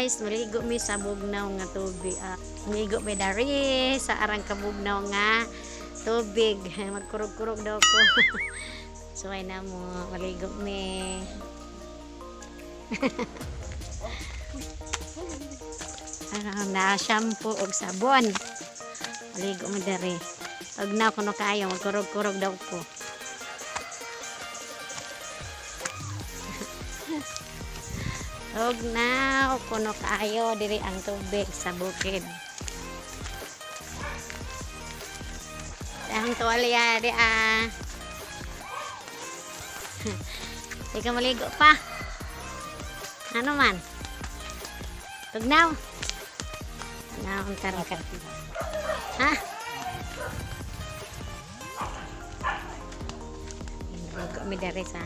guys, maligo mi sa bugnaw nga tubig. Maligo mi dari sa arang kabugnaw nga tubig. Magkurog-kurog daw ko. So ay na mo, maligo mi. Na shampoo og sabon. Maligo mi dari. Og na kuno kayo, magkurog-kurog daw ko. Og na kuno kayo diri ang tubig sa bukid. Ang tuwalya di Di ka maligo pa. Ano man? Tugnaw. Tugnaw ang tarikat. Ha? Maligo mi dari sa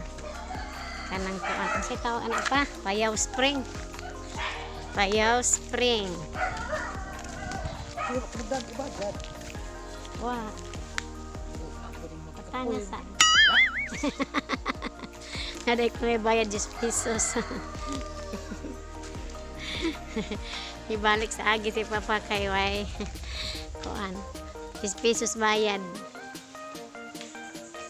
kanang tuan. Kasi tao ano pa? Payaw Spring. Payaw Spring. Wah. Katanya sa. Ada ko may bayad 10 pesos. Ibalik sa agi si Papa kay way. Kuan. 10 pesos bayad.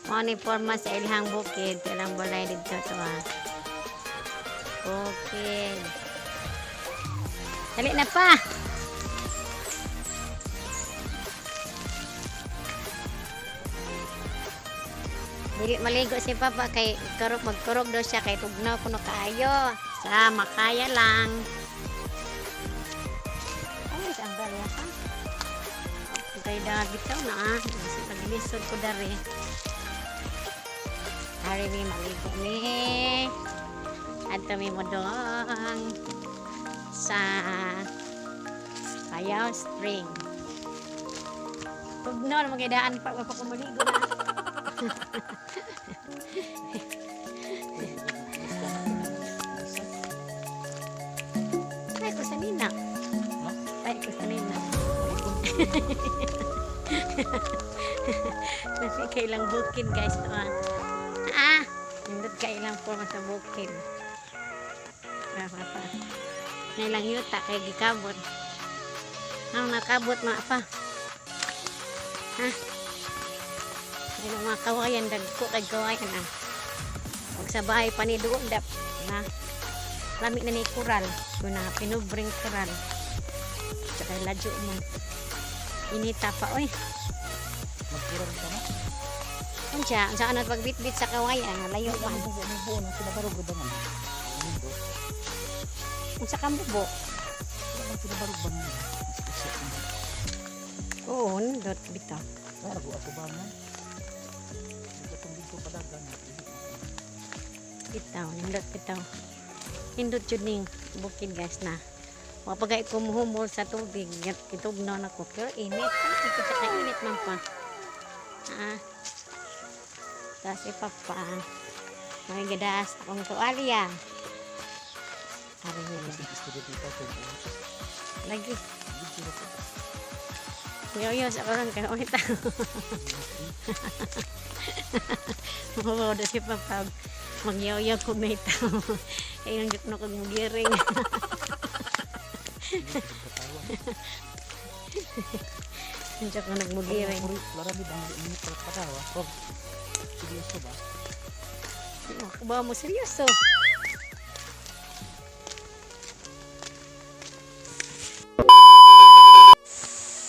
Money forma sa ilhang bukid, ilang balay dito to bukid. Dali na pa. Dili maligo si Papa kay magkurog daw siya kay tugnaw kuno kaayo. Sa makaya lang. Ay, ang balya ka. Kay bitaw na Kasi paglisod ko dari. Hari ni maligo ni adto mi modong sa Payaw Spring. Tugnaw magidaan pa ko maligo na. Ay ko sa nina. Ay ko sa nina. Kasi kailang bukid guys to Nindot ka ilang forma sa bukid. Apa? Nailang yuta kay gikabot. Ang nakabot mga pa. Ha? Hindi mga kawayan dagko kay kawayan Huwag sa bahay pa ni doon dap na lami na ni kural. Kung na pinubring kural. Tsaka ladyo mo. Inita pa oy. Magkural ka na? Unsa na pagbitbit sa kawayan, layo man. Buo na sila barog ba man? Unsa kang bubo? Sila barog ba man? Oo, dot bitaw. Barog ako ba man? Dito padagan. Bitaw, nindot bitaw. Nindot jud ning bukid guys na. Wa pagay kumuhumol sa tubig, kitugnaw na ko. Pero init, ito sa kainit man pa. Tapos ipapa may gadas akong tuwalya. Ari niya lagi. Yo sa karon kay ulit. Mabodo si Papa magyaw-yaw ko may tao. Ayun juk no kag mugiring. Juk na nagmugiring. Larabi bang ini pagkatawa. Seryoso ba? Ba mo seryoso?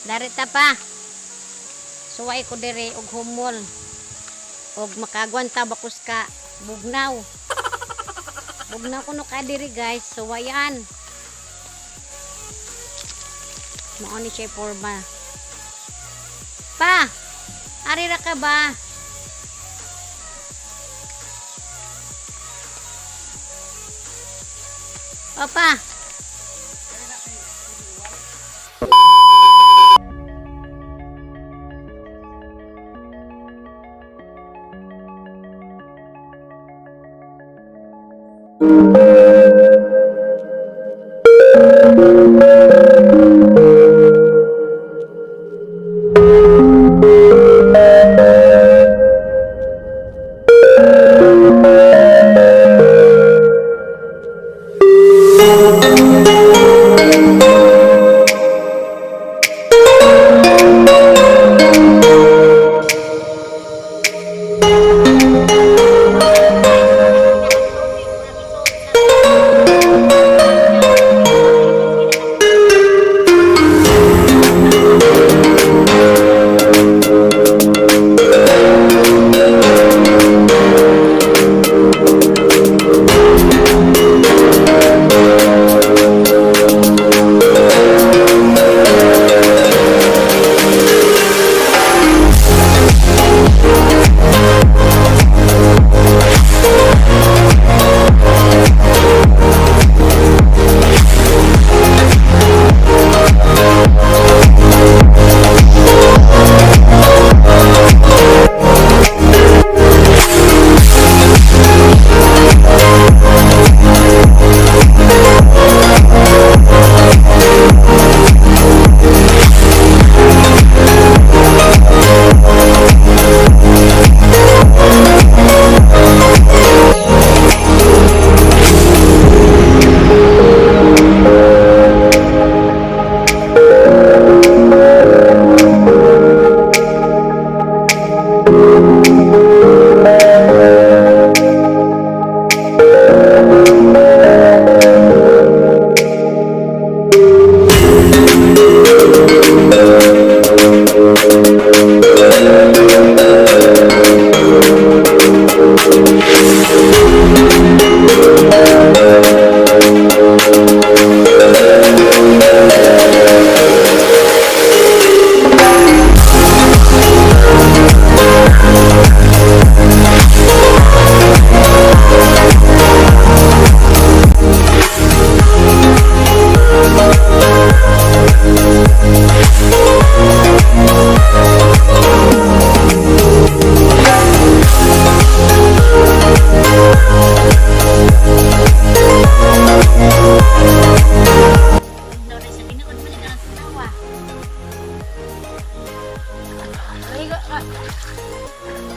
Darita pa. Suway ko dire og humol. Og makagwanta bakus ka bugnaw. Bugnaw kuno ka diri guys. Suwayan. Mao ni siya forma. Pa, ari ra ka ba? Papa.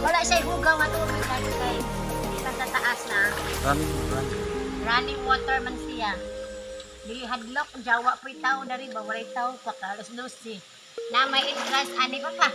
Wala siya hugaw nga tubig kasi kay isa sa taas na. Running. Running water man siya. Dili hadlok jawa po'y tao dari ba walay tao pa kalos lusi. Na may entrance ani pa pa.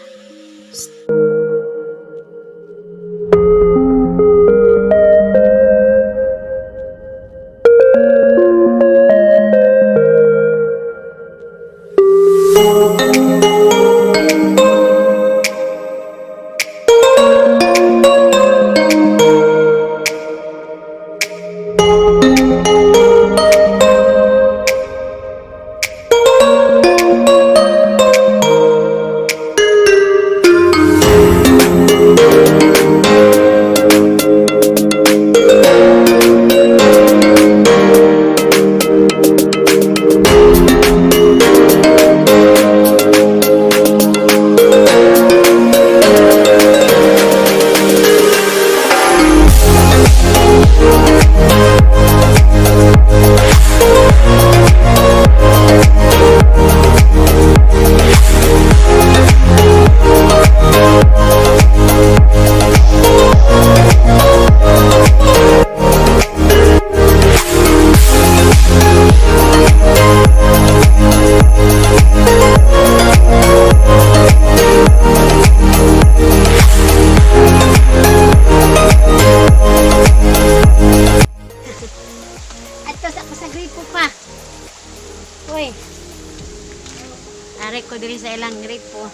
Arek ko diri sa ilang gripo.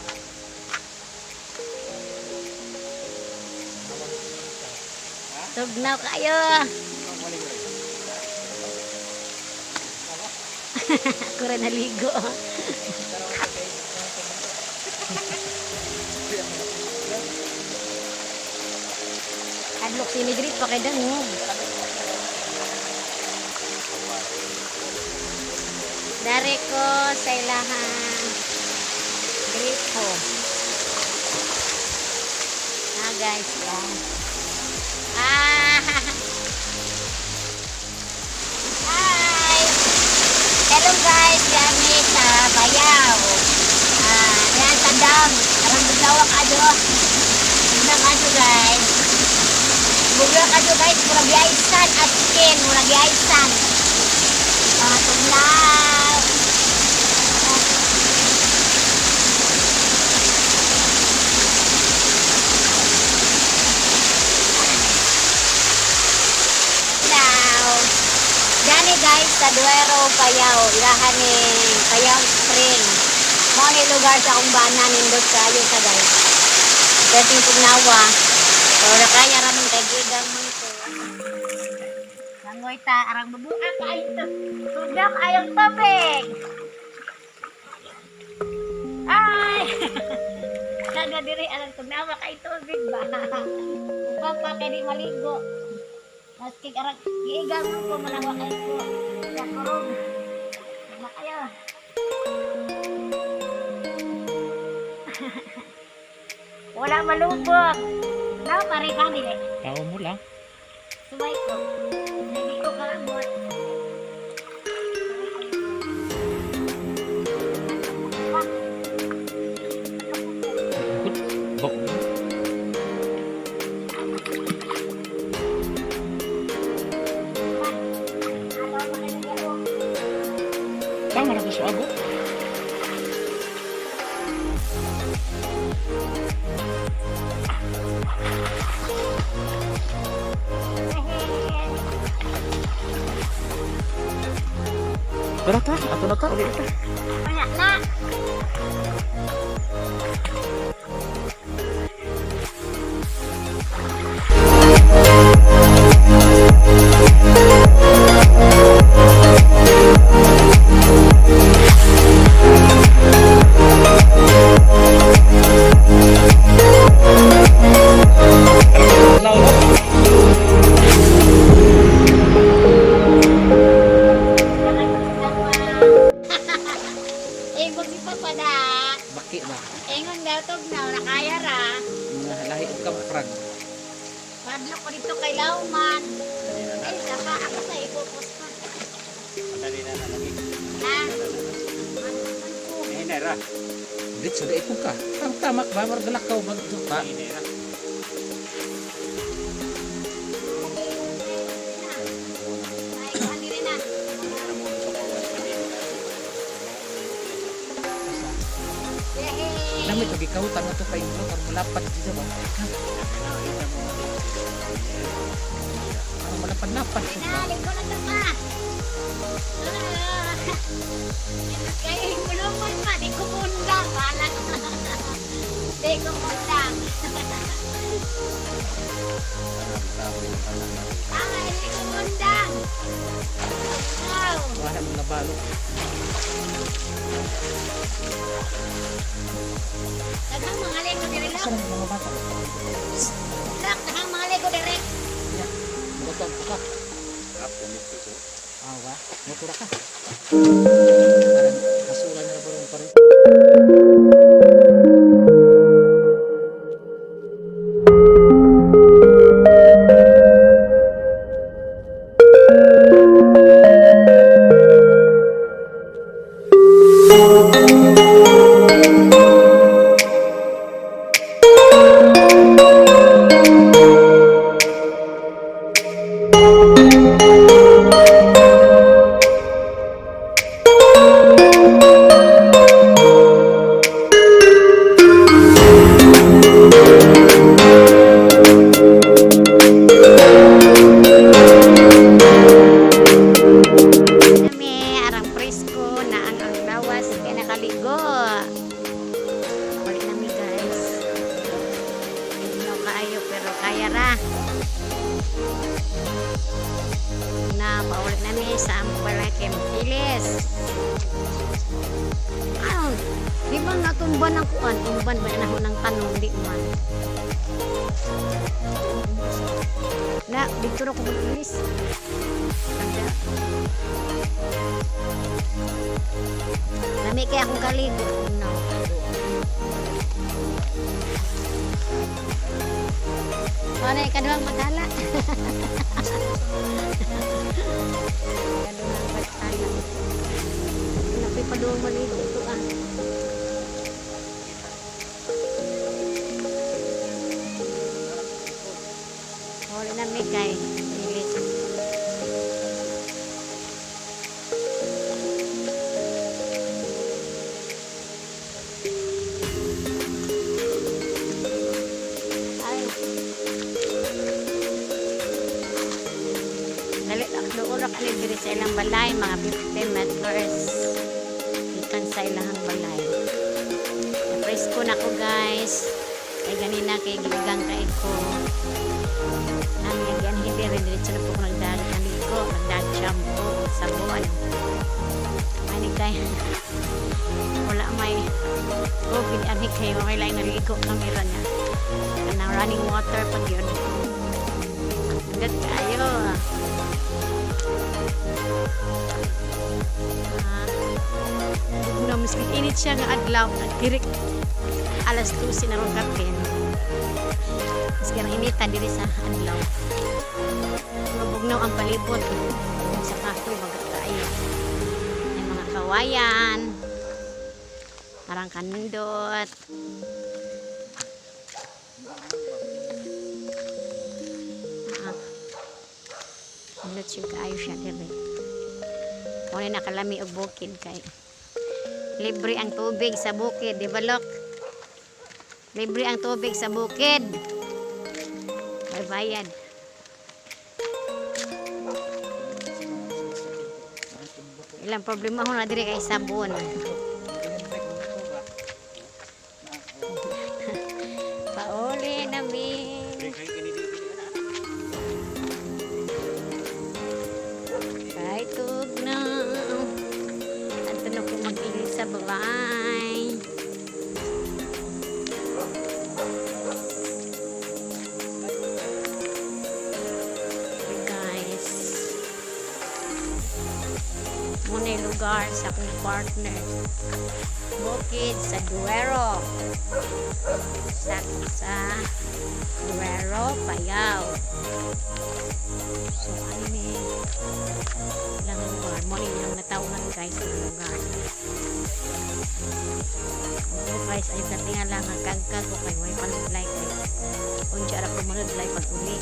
Tugnaw kayo. Ako rin naligo. Adlok sini gripo kay dangog. Dari ko sa ilahan gripo. Guys, yan. Hi! Hello guys, kami sa Bayaw. Yan sa dam. Karang buglawak ajo. Bugla ajo guys. Bugla ajo guys, murag yaisan at skin, murag yaisan. Tugnaw. Dani guys sa Duero, Payao, ilahan ni Payao Spring. Mo ni lugar sa akong bana nindot kayo sa guys. Dating Tugnawa. So nakaya ra man kay gigang mo ito. Langoy ta arang mabuka kayo to. Tugnaw ayong tubig. Ay. Kada diri arang Tugnawa kay tubig ba. Upapa kay di maligo. Maski karang giigang ko malawa kay ko. Ya kurog. Na kayo. Wala malubog. Na pare ka dili. Tao mo lang. Subay ko. Hindi ko kaabot. Bok. Tama na ko sa abo. Tara ta, ato na ta, ulit ta. Kaya na. Baki ba? Ingon daw Tugnaw, nakaya ra. Lahi og kamprag. Padlo ko dito kay Lauman. Ay, saka ako sa ikupos pa. Madali na lagi. Ha? Eh, nera. Dito sa ipong ka. Ang tamak ba? Margalakaw ba? Pa. Nami ito gikautan na ito kayo mo. Parang malapat dito ba? Parang malapad-lapad. Pinaling ko na ito pa. Kaya yung bulungan pa, di ko mundang. Balag. Di ko mundang. Hindi ko mundang. Wow. Wala mo nabalo. Daghang mga lego dire lang. Saan ang mga bata? Lak, daghang mga lego dire. Motor ka. Awa, motor ka. Parang kasulan na ba rin pa rin. Na paulit na ni sa Ambalakem Pilis. Ano? Di ba natumban ang kuan? Tumban ba na ng tanong di man? Na, dito ko magpilis. Ada. Lami kaya akong kaligo. No. Ano yung kaduang maghala? Kaduang maghala. Napi pa doon maligo ito ah. Huli na may kay. Pilis. Urak ani diri sa ilang balay, mga 50 meters ikan sa ilang balay. Presko na ko guys, kay ganina kay gigang kay ko nang yan hindi rin diretso na po ko nagdag-shampoo sabon. Ani kay wala may COVID ani kay okay lang naligo kamera niya kanang running water pag yun hanggat kayo na mas init siya nga adlaw nagtirik alas 12 na ron kapin mas kaya initan diri sa adlaw mabugnaw ang palibot sa kato bagat tayo may mga kawayan parang kanindot Minot siya kaayo siya diri. Kung nakalami og bukid kay libre ang tubig sa bukid, di ba Lok? Libre ang tubig sa bukid. May bayad. Ilang problema ho na diri kay sabon. Pauli namin. Tug na at na po mag-ilis sa balay guys muna yung lugar sa akong partner bukid sa Duero sa Duero, Payao. So ani ilang lugar mo ilang nataungan guys ng lugar okay lang ang kagkag ko kay way panudlay kay unsa ra ko manudlay pag uli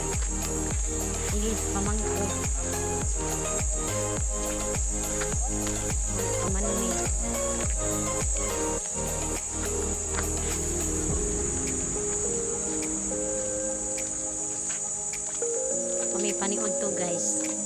hindi pamangko pamani kami paniod to guys.